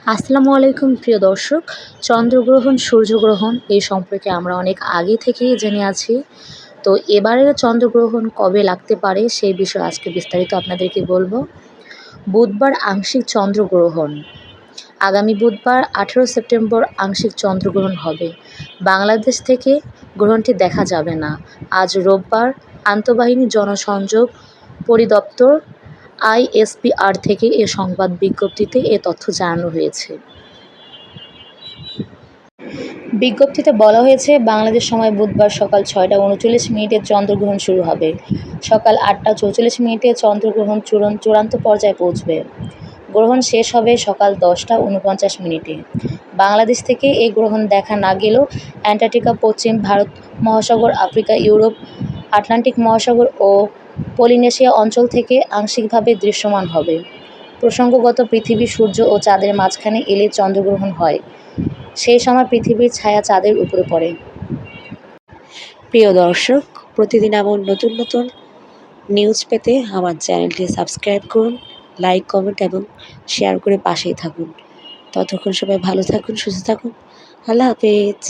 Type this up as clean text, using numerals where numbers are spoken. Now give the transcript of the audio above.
আসসালামু আলাইকুম প্রিয় দর্শক। চন্দ্রগ্রহণ, সূর্যগ্রহণ এই সম্পর্কে আমরা অনেক আগে থেকেই জেনে আছি। তো এবারের চন্দ্রগ্রহণ কবে লাগতে পারে সেই বিষয়ে আজকে বিস্তারিত আপনাদেরকে বলবো। বুধবার আংশিক চন্দ্রগ্রহণ। আগামী বুধবার 18 সেপ্টেম্বর আংশিক চন্দ্রগ্রহণ হবে। বাংলাদেশ থেকে গ্রহণটি দেখা যাবে না। আজ রোববার আন্তঃবাহিনী জনসংযোগ পরিদপ্তর আইএসপিআর থেকে এ সংবাদ বিজ্ঞপ্তিতে এ তথ্য জানানো হয়েছে। বিজ্ঞপ্তিতে বলা হয়েছে, বাংলাদেশ সময় বুধবার সকাল 6টা 39 মিনিটে চন্দ্রগ্রহণ শুরু হবে। সকাল 8টা 44 মিনিটে চন্দ্রগ্রহণ চূড়ান্ত পর্যায়ে পৌঁছবে। গ্রহণ শেষ হবে সকাল 10টা 49 মিনিটে। বাংলাদেশ থেকে এই গ্রহণ দেখা না গেলেও অ্যান্টার্কটিকা, পশ্চিম ভারত মহাসাগর, আফ্রিকা, ইউরোপ, আটলান্টিক মহাসাগর ও পলিনেশিয়া অঞ্চল থেকে আংশিকভাবে দৃশ্যমান হবে। প্রসঙ্গগত, পৃথিবী, সূর্য ও চাঁদের মাঝখানে এলে চন্দ্রগ্রহণ হয়। সেই সময় পৃথিবীর ছায়া চাঁদের উপরে পড়ে। প্রিয় দর্শক, প্রতিদিন এমন নতুন নতুন নিউজ পেতে আমার চ্যানেলটি সাবস্ক্রাইব করুন, লাইক, কমেন্ট এবং শেয়ার করে পাশেই থাকুন। ততক্ষণ সবাই ভালো থাকুন, সুস্থ থাকুন। আল্লাহ হাফেজ।